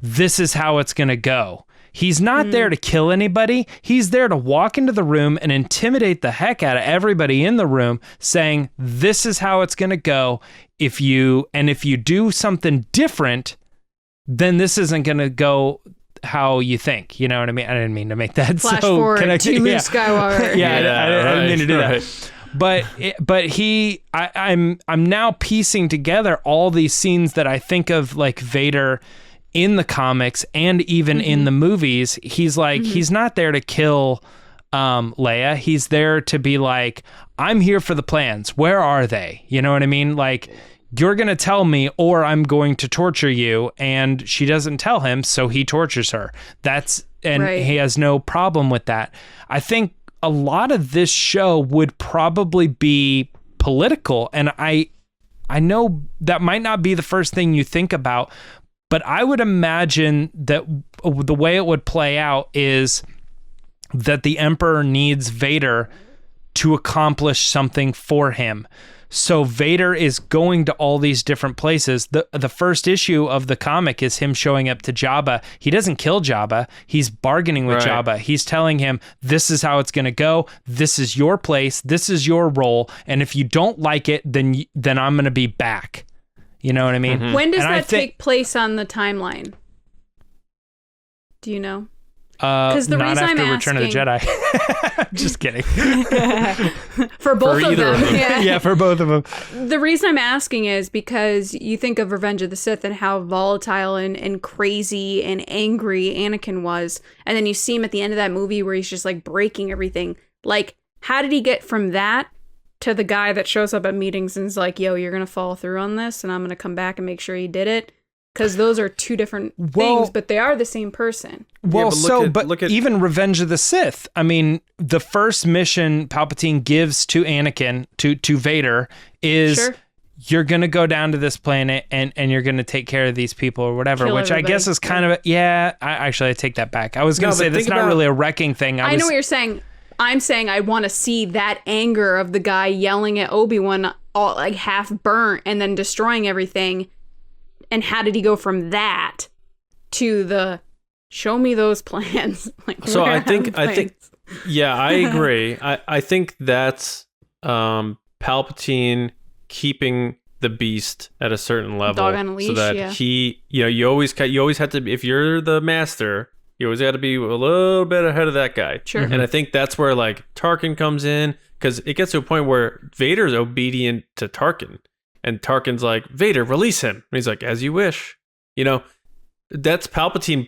this is how it's going to go. He's not there to kill anybody. He's there to walk into the room and intimidate the heck out of everybody in the room, saying, this is how it's going to go. If you do something different, then this isn't going to go how you think. You know what I mean? I didn't mean to make that Flash forward to Luke Skywalker. I didn't mean to do that. But I'm now piecing together all these scenes that I think of like Vader in the comics and even in the movies. He's like, he's not there to kill Leia. He's there to be like, I'm here for the plans. Where are they? You know what I mean? Like, you're going to tell me or I'm going to torture you. And she doesn't tell him, so he tortures her. He has no problem with that. I think a lot of this show would probably be political. And I know that might not be the first thing you think about, but I would imagine that the way it would play out is that the Emperor needs Vader to accomplish something for him. So Vader is going to all these different places. The first issue of the comic is him showing up to Jabba. He doesn't kill Jabba. He's bargaining with Jabba. He's telling him, this is how it's going to go. This is your place. This is your role. And if you don't like it, then I'm going to be back. You know what I mean? When does that take place on the timeline? Do you know? Because the reason I'm asking, Return of the Jedi. Just kidding. For both of them. Yeah, for both of them. The reason I'm asking is because you think of Revenge of the Sith and how volatile and crazy and angry Anakin was. And then you see him at the end of that movie where he's just like breaking everything. Like, how did he get from that to the guy that shows up at meetings and is like, yo, you're going to follow through on this and I'm going to come back and make sure you did it? Because those are two different things, but they are the same person. Well, look at even Revenge of the Sith. I mean, the first mission Palpatine gives to Anakin, to Vader, is you're going to go down to this planet and you're going to take care of these people or whatever, which I guess is kind of, I take that back. I was going to say that's not really a wrecking thing. I know what you're saying. I'm saying I want to see that anger of the guy yelling at Obi-Wan, all like half burnt and then destroying everything. And how did he go from that to the show me those plans? Like, so I think, yeah, I agree. I think that's Palpatine keeping the beast at a certain level, dog on a leash, so that he, you always have to. If you're the master, you always got to be a little bit ahead of that guy. Sure. And I think that's where like Tarkin comes in, because it gets to a point where Vader's obedient to Tarkin. And Tarkin's like, Vader, release him. And he's like, as you wish. That's Palpatine,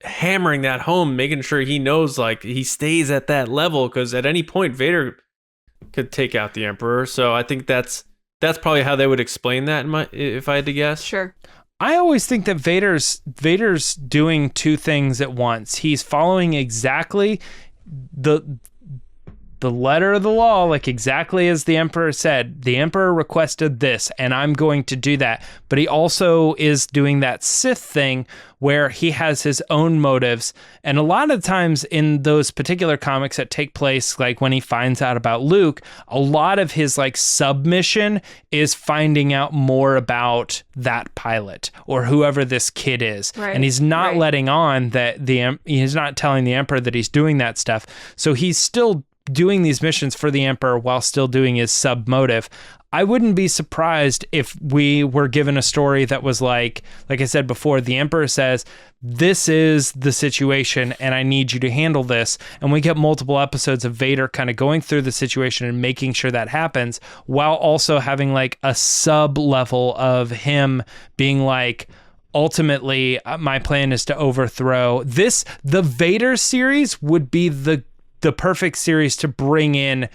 hammering that home, making sure he knows, like, he stays at that level, because at any point, Vader could take out the Emperor. So I think that's probably how they would explain that, if I had to guess. Sure. I always think that Vader's doing two things at once. He's following exactly the letter of the law, like exactly as the Emperor said. The Emperor requested this, and I'm going to do that. But he also is doing that Sith thing where he has his own motives. And a lot of times in those particular comics that take place, like when he finds out about Luke, a lot of his like submission is finding out more about that pilot or whoever this kid is. Right. And he's not Right. letting on that he's not telling the Emperor that he's doing that stuff. So he's still doing these missions for the Emperor while still doing his sub motive. I wouldn't be surprised if we were given a story that was like I said before, the Emperor says, this is the situation and I need you to handle this. And we get multiple episodes of Vader kind of going through the situation and making sure that happens, while also having like a sub level of him being like, ultimately, my plan is to overthrow this. The Vader series would be the perfect series to bring in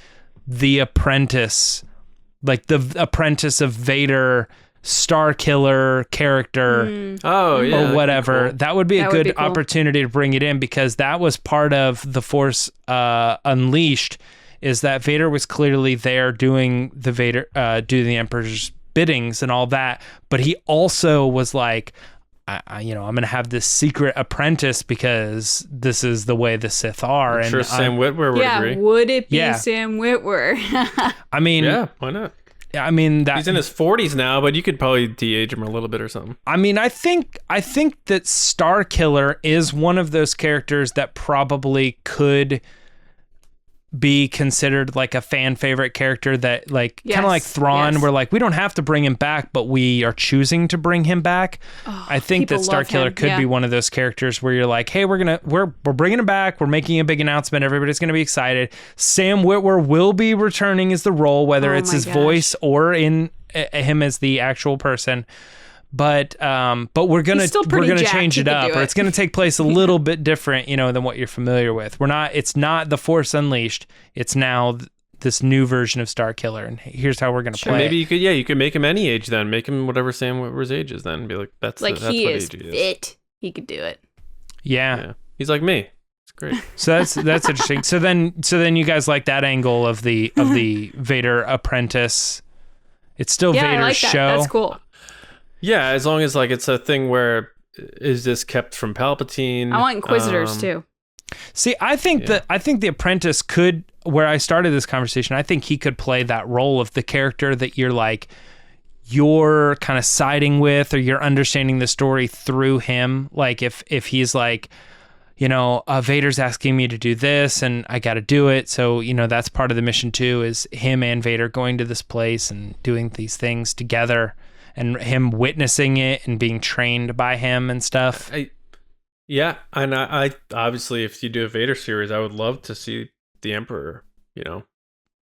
the apprentice, like the apprentice of Vader, Starkiller character, Oh, yeah. or that'd be whatever. cool. That would be a That would good be cool. opportunity to bring it in, because that was part of the Force Unleashed. Is that Vader was clearly there doing the Emperor's biddings and all that, but he also was like, I'm going to have this secret apprentice because this is the way the Sith are. I'm sure Sam Witwer would Yeah, agree. would it be Yeah. Sam Witwer? I mean, Yeah, why not? I mean that He's in his 40s now, but you could probably de-age him a little bit or something. I mean, I think that Starkiller is one of those characters that probably could be considered like a fan favorite character, that like kind of like Thrawn, yes. where like we don't have to bring him back, but we are choosing to bring him back. I think that people love Starkiller him, could yeah. be one of those characters where you're like, hey, we're bringing him back. We're making a big announcement. Everybody's going to be excited. Sam Witwer will be returning as the role, whether Oh it's my his gosh. voice or in him as the actual person. But we're gonna He's still pretty jacked. change He it could up, do or it. it's gonna take place a little bit different, than what you're familiar with. It's not the Force Unleashed. It's now this new version of Starkiller, and here's how we're gonna play. Maybe it. you could make him any age then. Make him whatever Sam Witwer's age is then. Be like, that's Like that's he what is age he is. fit. He could do it. Yeah. Yeah. He's like me. It's great. So that's interesting. So then you guys like that angle of the Vader apprentice. It's still Yeah, Vader's I like that. show. That's cool. Yeah, as long as like it's a thing where is this kept from Palpatine? I want Inquisitors too. See, I think the apprentice could, where I started this conversation, I think he could play that role of the character that you're kind of siding with, or you're understanding the story through him. Like if he's like, Vader's asking me to do this and I got to do it. So, that's part of the mission too, is him and Vader going to this place and doing these things together, and him witnessing it and being trained by him and stuff. Yeah, and I obviously, if you do a Vader series, I would love to see the Emperor,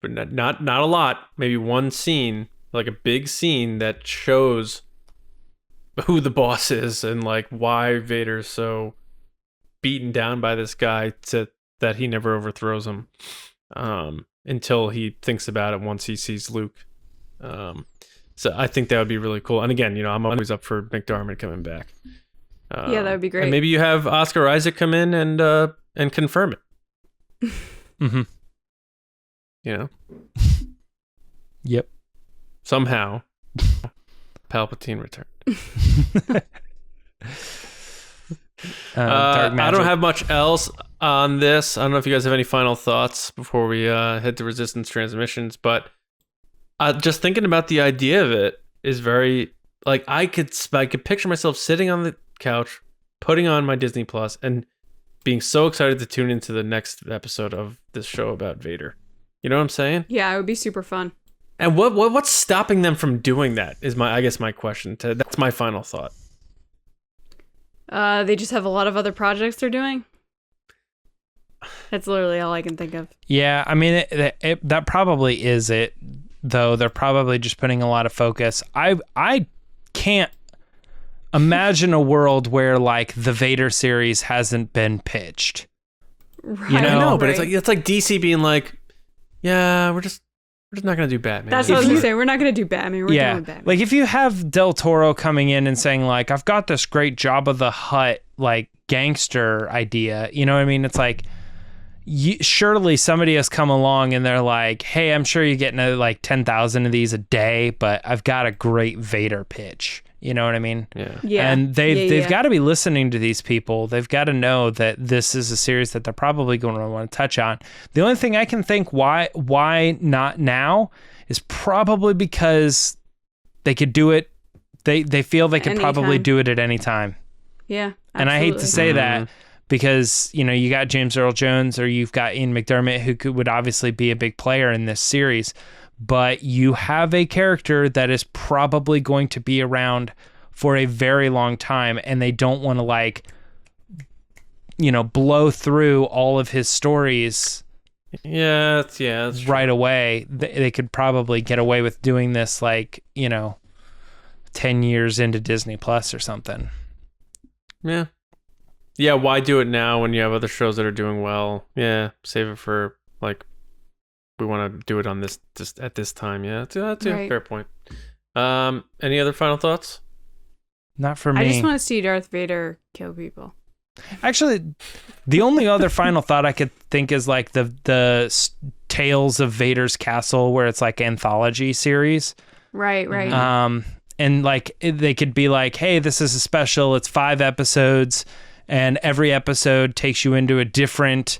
but not a lot. Maybe one scene, like a big scene that shows who the boss is and like why Vader's so beaten down by this guy that he never overthrows him until he thinks about it once he sees Luke. So I think that would be really cool. And again, I'm always up for McDormand coming back. Yeah, that would be great. And maybe you have Oscar Isaac come in and confirm it. Mm-hmm. Yep. Somehow, Palpatine returned. Dark I magic. don't have much else on this. I don't know if you guys have any final thoughts before we head to Resistance Transmissions, but just thinking about the idea of it is very, like, I could picture myself sitting on the couch, putting on my Disney Plus, and being so excited to tune into the next episode of this show about Vader. You know what I'm saying? Yeah, it would be super fun. And what's stopping them from doing that is my question. That's my final thought. They just have a lot of other projects they're doing. That's literally all I can think of. Yeah, I mean, that probably is it, though. They're probably just putting a lot of focus. I can't imagine a world where, like, the Vader series hasn't been pitched. Right, You know? I know, but right. it's like DC being like, yeah, we're just not gonna do Batman. That's what I was gonna say. We're not gonna do Batman. We're done with Batman. Like if you have Del Toro coming in and saying like, I've got this great Jabba the Hutt like gangster idea, you know what I mean? It's like, surely somebody has come along and they're like, hey, I'm sure you're getting like 10,000 of these a day, but I've got a great Vader pitch. You know what I mean? Yeah. And they've got to be listening to these people. They've got to know that this is a series that they're probably going to want to touch on. The only thing I can think why not now is probably because they could do it. They feel they could probably do it at any time. Yeah. Absolutely. And I hate to say that because, you got James Earl Jones or you've got Ian McDermott who would obviously be a big player in this series. But you have a character that is probably going to be around for a very long time, and they don't want to blow through all of his stories. Yeah, that's right away. They could probably get away with doing this 10 years into Disney Plus or something. Yeah. Yeah, why do it now when you have other shows that are doing well? Yeah, save it for we want to do it on this just at this time. Yeah, that's a fair point. Any other final thoughts? Not for me. I just want to see Darth Vader kill people. Actually, the only other final thought I could think is like the Tales of Vader's Castle, where it's like anthology series. Right. And they could be like, hey, this is a special. It's 5 episodes, and every episode takes you into a different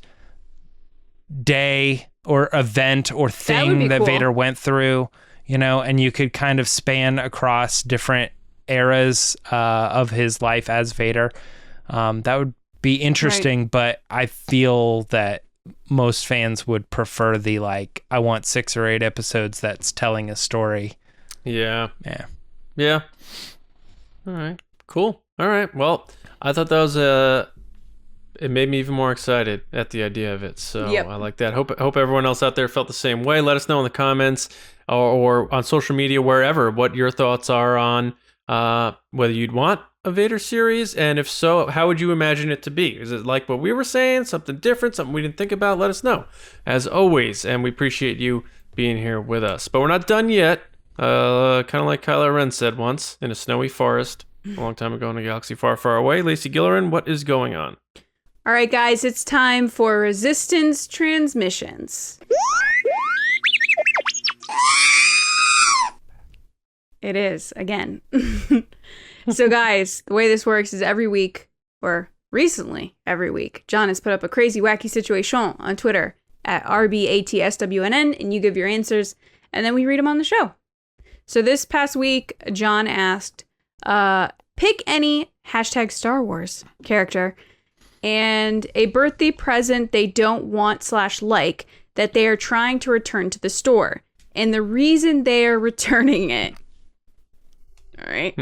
day or event or thing that cool. Vader went through, and you could kind of span across different eras of his life as Vader. That would be interesting, but I feel that most fans would prefer the I want 6 or 8 episodes that's telling a story. Yeah. All right, cool. All right, well, I thought that was it made me even more excited at the idea of it. So I like that. Hope everyone else out there felt the same way. Let us know in the comments or on social media, wherever, what your thoughts are on whether you'd want a Vader series, and if so, how would you imagine it to be? Is it like what we were saying, something different, something we didn't think about? Let us know, as always, and we appreciate you being here with us. But we're not done yet. Kind of like Kylo Ren said once in a snowy forest a long time ago in a galaxy far, far away. Lacey Gilleran, what is going on? All right, guys, it's time for Resistance Transmissions. It is, again. So, guys, the way this works is every week, or recently every week, John has put up a crazy, wacky situation on Twitter at RBATSWNN, and you give your answers, and then we read them on the show. So this past week, John asked, pick any #Star Wars character and a birthday present they don't want / like that they are trying to return to the store, and the reason they are returning it. All right.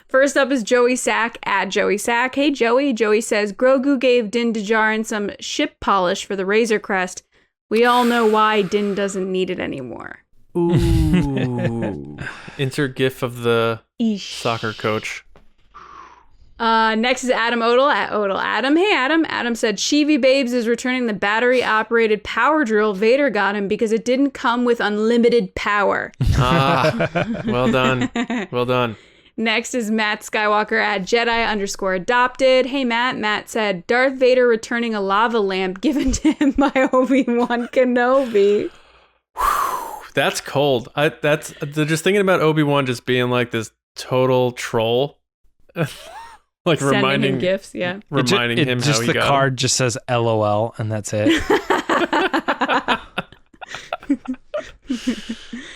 First up is Joey Sack at Joey Sack. Hey, Joey. Joey says, Grogu gave Din Djarin some ship polish for the Razor Crest. We all know why Din doesn't need it anymore. Ooh. Insert gif of the soccer coach. Next is Adam Odell at Odell Adam. Hey, Adam. Adam said, Sheevy Babes is returning the battery-operated power drill Vader got him because it didn't come with unlimited power. Well done. Well done. Next is Matt Skywalker at Jedi_adopted. Hey, Matt. Matt said, Darth Vader returning a lava lamp given to him by Obi-Wan Kenobi. That's cold. That's just thinking about Obi-Wan just being like this total troll. Like sending reminding him gifts, yeah. Reminding him just how he the got card him. just says LOL and that's it.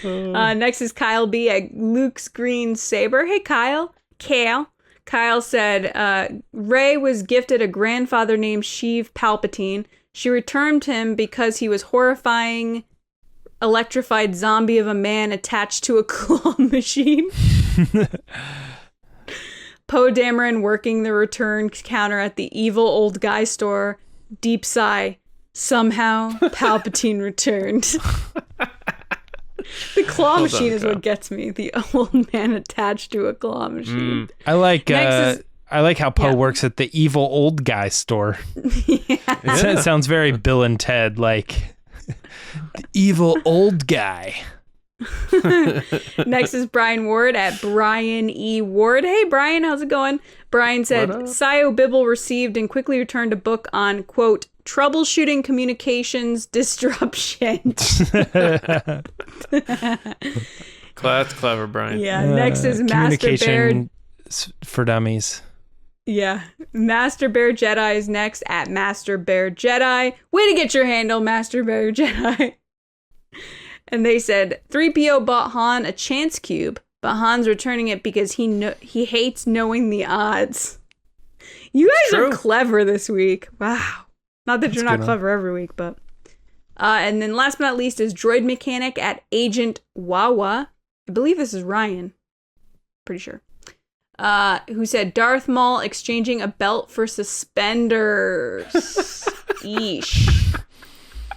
Next is Kyle B at Luke's Green Saber. Hey, Kyle. Kyle said, Rey was gifted a grandfather named Sheev Palpatine. She returned him because he was horrifying electrified zombie of a man attached to a claw machine. Poe Dameron working the return counter at the evil old guy store. Deep sigh. Somehow, Palpatine returned. The claw machine is what gets me. The old man attached to a claw machine. I like how Poe works at the evil old guy store. It sounds very Bill and Ted, like the evil old guy. Next is Brian Ward at Brian E. Ward. Hey, Brian, how's it going? Brian said, Sio Bibble received and quickly returned a book on, quote, troubleshooting communications disruption. That's clever, Brian. Yeah. Next is Master Bear. Communication for dummies. Yeah. Master Bear Jedi is next at Master Bear Jedi. Way to get your handle, Master Bear Jedi. And they said 3PO bought Han a chance cube, but Han's returning it because he hates knowing the odds. You guys are clever this week. Wow. Not that you're not clever every week, but. And then last but not least is Droid Mechanic at Agent Wawa. I believe this is Ryan. Pretty sure. Who said Darth Maul exchanging a belt for suspenders.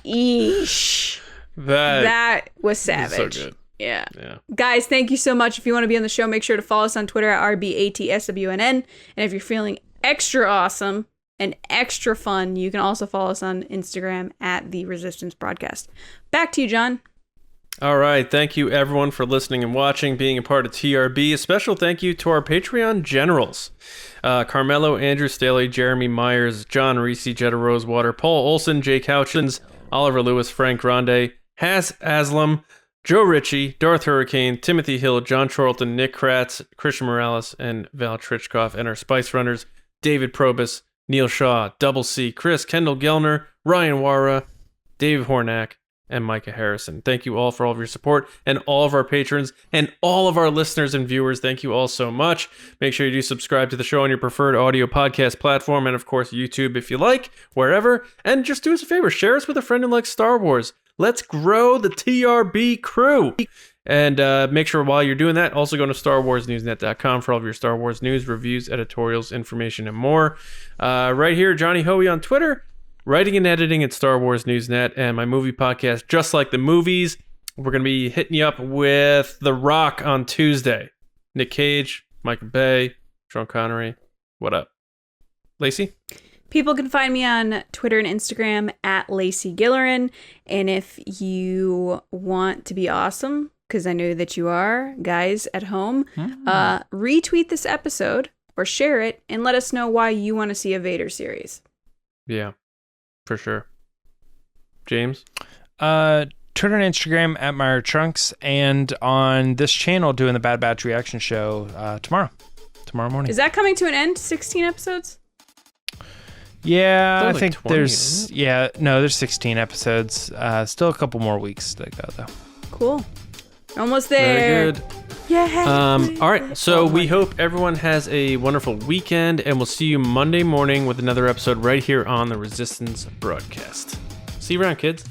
Eesh. That was savage. So good. Yeah. Guys, thank you so much. If you want to be on the show, make sure to follow us on Twitter at RBATSWNN. And if you're feeling extra awesome and extra fun, you can also follow us on Instagram at The Resistance Broadcast. Back to you, John. All right. Thank you, everyone, for listening and watching, being a part of TRB. A special thank you to our Patreon generals. Carmelo, Andrew Staley, Jeremy Myers, John Reese, Jetta Rosewater, Paul Olson, Jay Couchins, Oliver Lewis, Frank Grande, Has Aslam, Joe Ritchie, Darth Hurricane, Timothy Hill, John Charlton, Nick Kratz, Christian Morales, and Val Trichkoff, and our Spice Runners, David Probus, Neil Shaw, Double C, Chris, Kendall Gellner, Ryan Wara, Dave Hornack, and Micah Harrison. Thank you all for all of your support, and all of our patrons, and all of our listeners and viewers. Thank you all so much. Make sure you do subscribe to the show on your preferred audio podcast platform, and of course YouTube if you like, wherever. And just do us a favor, share us with a friend who likes Star Wars. Let's grow the TRB crew. And make sure while you're doing that, also go to StarWarsNewsNet.com for all of your Star Wars news, reviews, editorials, information, and more. Right here, Johnny Hoey on Twitter, writing and editing at Star Wars Newsnet, and my movie podcast, Just Like the Movies. We're going to be hitting you up with The Rock on Tuesday. Nick Cage, Michael Bay, Sean Connery. What up? Lacey? People can find me on Twitter and Instagram at Lacey Gilleran. And if you want to be awesome, because I know that you are, guys at home, retweet this episode or share it and let us know why you want to see a Vader series. Yeah, for sure. James? Twitter and Instagram at Meyer Trunks, and on this channel doing the Bad Batch reaction show tomorrow morning. Is that coming to an end? 16 episodes? Yeah, I like think 20, there's there's 16 episodes. Still a couple more weeks to go though. Cool. Almost there. Very good. Yeah. All right, so we hope everyone has a wonderful weekend, and we'll see you Monday morning with another episode right here on the Resistance Broadcast. See you around, kids.